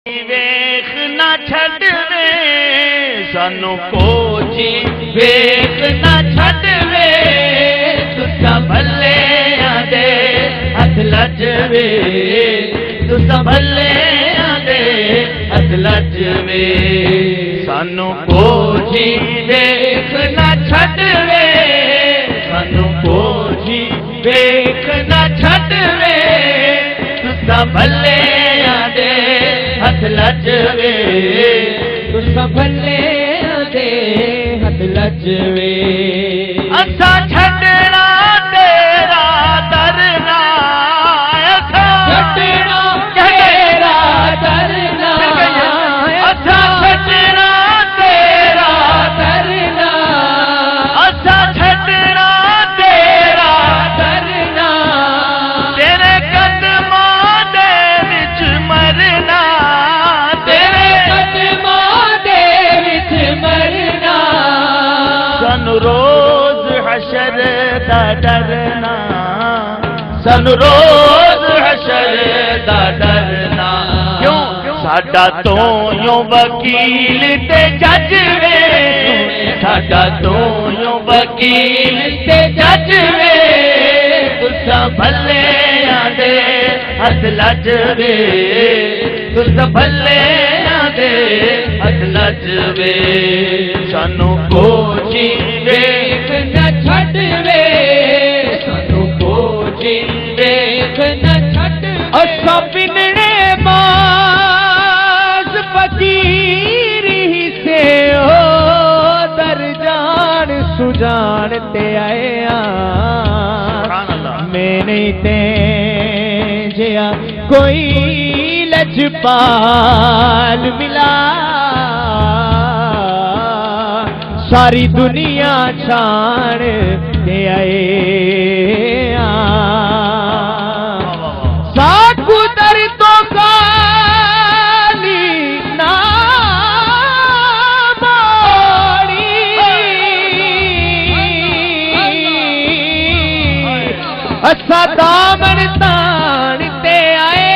वेख ना छड़वे सानू कोजी वेख ना छड़वे तुसा भले आदे हथ लजवे तुसा भले आदे हथ लजवे सानू कोजी वेख ना छड़वे सानू कोजी वेख ना छड़वे तुसा भले आदे हथ लजवे तुसा भले आदे हथ लजवे असा छड़ना तेरा दरना असा छड़ना तेरा दरना असा छड़ना तेरा दरना असा छड़ना तेरा दरना तेरे कदमां दे विच मरना रोज हशर दा डरना सन रोज हशर दा डरना क्यों साडा तो यो वकील ते जज वे साडा तो यो वकील ते जज वे तुसा भले आदे हथ लजवे तुसा भले आदे हथ लजवे सानू कोजी वेख न छड़वे सानू कोजी वेख न छड़ असा बिनने बाज फकीर ही से हो दर जान सुजान ते आया मैंने ते जिया कोई लजपाल मिला सारी दुनिया छाड़ के आए साकू दर तो काली ना बाड़ी असा दामन तान ते आए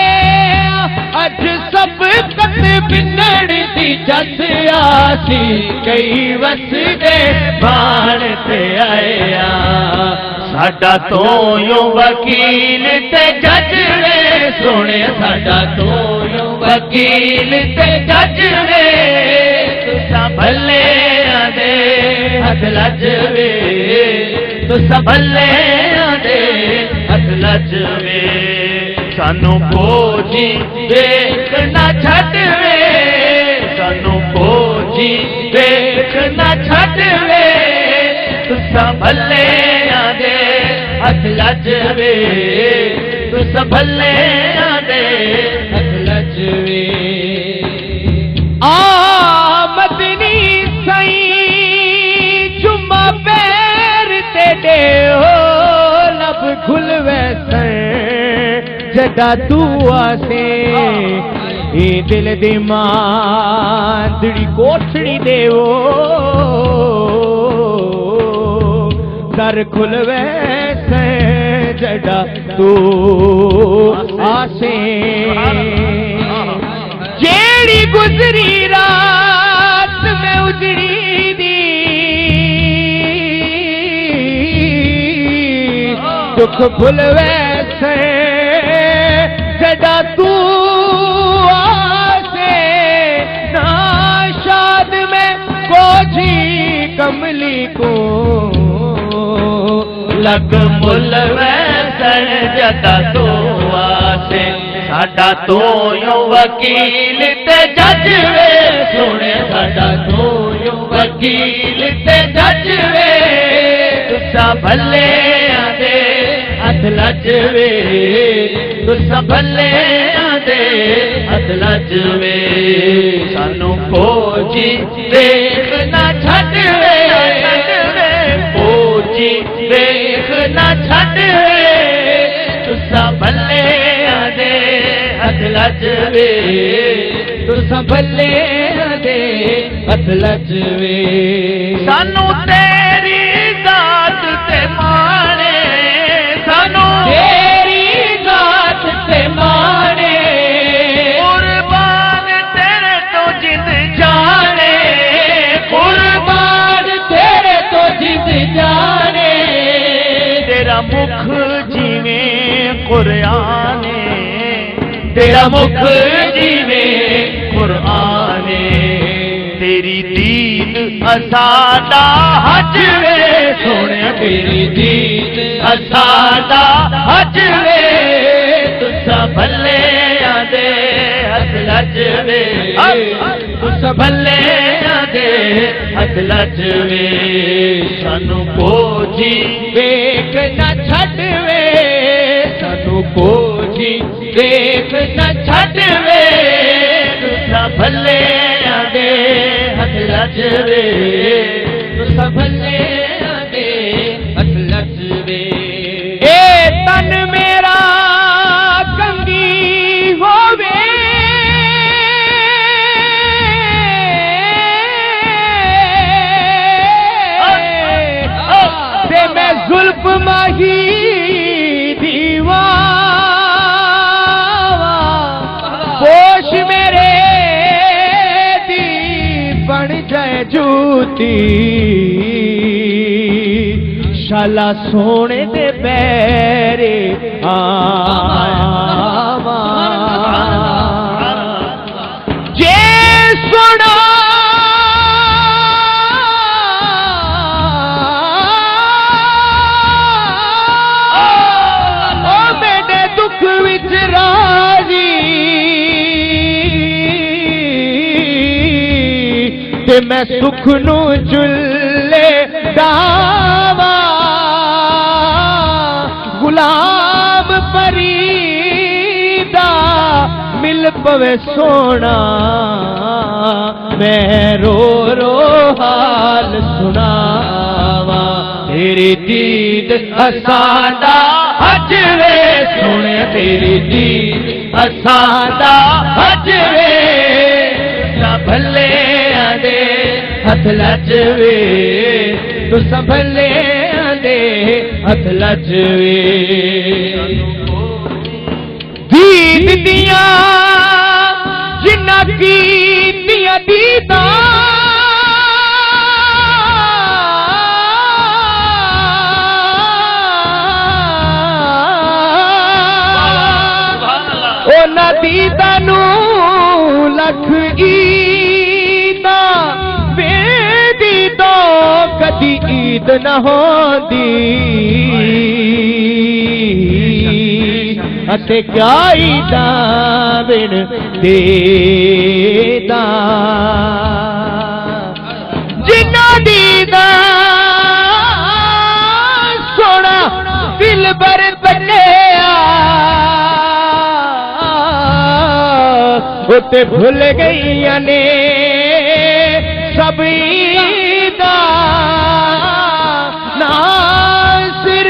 अज सब कत बिनड़ दी जस आसी कई वस दे बाण ते आया साडा तो यो वकील ते जज वे सोने साडा तो यो वकील ते जज वे तुसा भले आदे हथ लजवे तुसा भले आदे हथ लजवे सानू कोजी वेख ना छड़वे सानू कोजी वेख ना छड़वे तुसा भले आदे हथ लजवे तुसा भले आदे हथ लजवे आमदनी सई जुम्मा पैर ते दे हो लब खुलवे जदा तू आसे ये दिल दी मांदड़ी कोठड़ी देवो दर खुलवे से जदा तू आसे जेड़ी गुजरी रात में उजड़ी दी दुख भुलवे से जदा तू आसे नाशाद में कोजी कमली को लग मुल वैसन जदा तू आसे साडा तो यो वकील ते जज वे सोने साडा तो यो वकील ते जज वे तुसा भले आदे हथ लजवे तुसा भले आदे हथ लजवे सानू कोजी वेख ना छड़वे कोजी वेख ना छड़वे तुसा भले आदे हथ लजवे तुसा भले आदे हथ लजवे सानू तेरी जात ते माने सानू तेरी जात ते माने कुर्बान मुख जिवें कुरान तेरा मुख जिवें कुरान तेरी दीद असादा हज वे सोने तेरी दीद असादा हज वे तुसा भले आदे हथ लज वे तुसा भले आदे हथ लज वे सानू कोजी वेख न छड़ वे सानू कोजी वेख न छड़ वे तुसा भले आदे हथ लज वे तुसा भले आदे हथ लज वे ए तन मेरा कंगी होवे ते मैं जुल्फ माही दीवा पोश मेरे जूती शाला सोने दे पैरे आवा जे सोना ओ मेरे दुख विच राजी ते मैं सुख नू जुल्ले दावा गुलाम फरीदा मिल पवे सोना मैं रो रो हाल सुनावा तेरी दीद असादा हज वे सोने तेरी दीद असादा हज वे भले आदे हथ लज वे तुसा भले आदे हथ लज वे दीद दिया जिन्ना कीतियां दीदा ओना दीदा नू लख ईदा बेदी तो कदी ईद न होंदी अते क्या ईदा बिन देदा जिन्ना दीदा सोना दिल बर बन्निया उते भूल गई ने सब ईदा ना सिर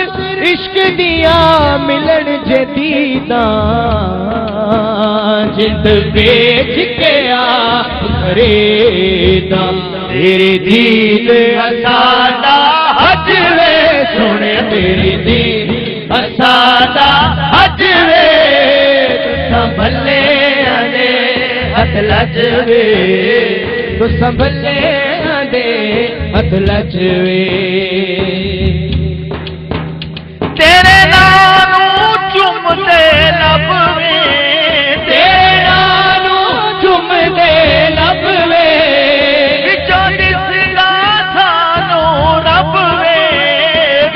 इश्क दिया मिलन जदीदा जिंद बेच के आ खरीदा तेरी दीद असादा हज वे सोने तेरी दीद असादा हज वे तुसा भले आदे हथ लज वे तुसा भले आदे हथ लज वे तेरे नानू चुमदे लब वे तेरे नानू चुमदे लब वे विचों दिसदा सानू रब वे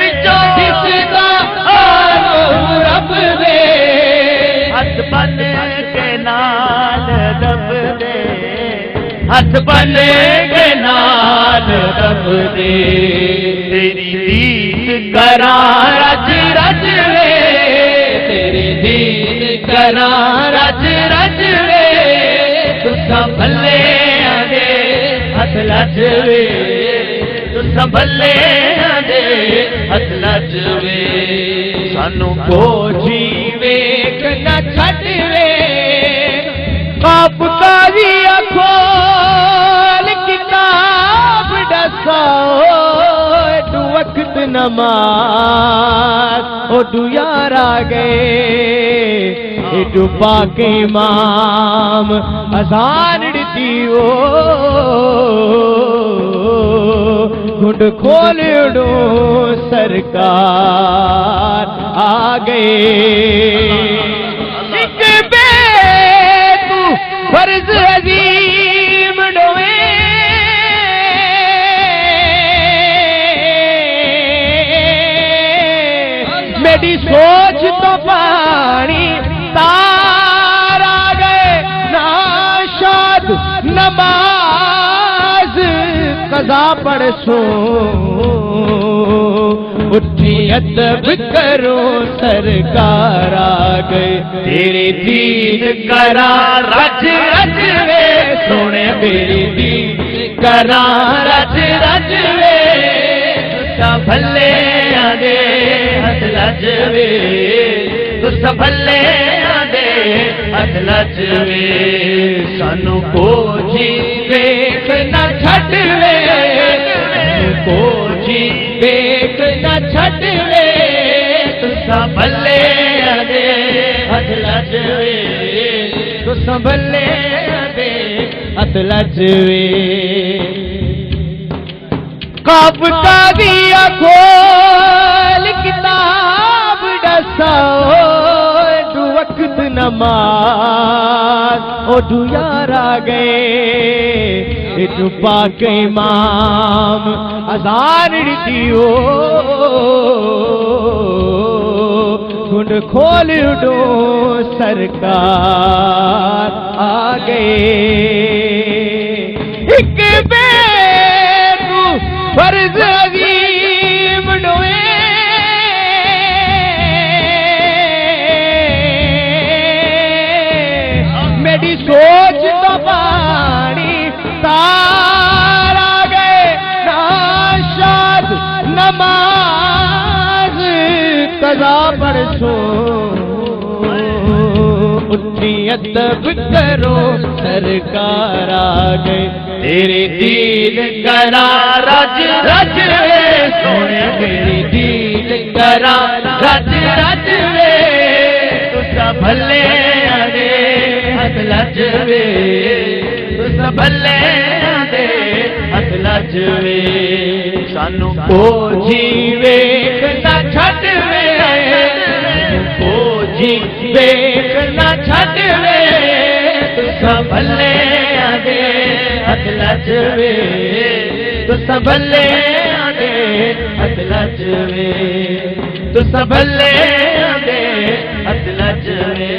विचों दिसदा सानू रब वे हथ बन के नाल रब दे हथ बन के नाल रब दे तेरी दीद करा रज रज वे तेरी दीद करा रज रज वे तुसा भले आदे हथ लज वे तुसा भले आदे हथ लज वे सानू कोई वेख न छड़ वे काब कारी खोल किताब दसाओ एडू वक्त नमाज ओडू यार आ गए एडू पाके इमाम अजान दी ओ घुंड खोल उड़ो सरकार आ गए। एक बेतू फर्ज अजीम डोए मेरी सोच तो पानी तार आ गए। नाशाद नमाज कज़ा पढ़सो उठी अदब करो सरकार आ गए। तेरे दीन करा रज रज वे सोने मेरी दीन करा रज रज वे भले आदे हथ लजवे तुस भले आदे हथ लजवे सानू को जी वेख न छड़वे को जी वेख न छड़वे तुस भले आदे हथ लजवे तुस भले आदे हथ लजवे। कब का दिया खोल किताब दसाओ दू वक्त नमाज ओ दू यार आ गए। तू पाक इमाम अज़ान दियो घुंड खोल उड़ो सरकार आ गए। एक फर्ज अजीम डोए मेरी सोच तो पानी तार आ गए। नाशाद नमाज कज़ा पढ़सो उठी अदब करो सरकार आ गए। तेरे दीन करा रज रज वे सोने मेरी दीन करा रज रज वे तुस भले आदे हथ लजवे तुस भले आदे हथ लजवे सानू को जी वेख न छड़वे को जी वेख न छड़वे तुस भले आदे हथ लजवे तुस भले आदे हथ लजवे तुस भले आदे हथ लजवे।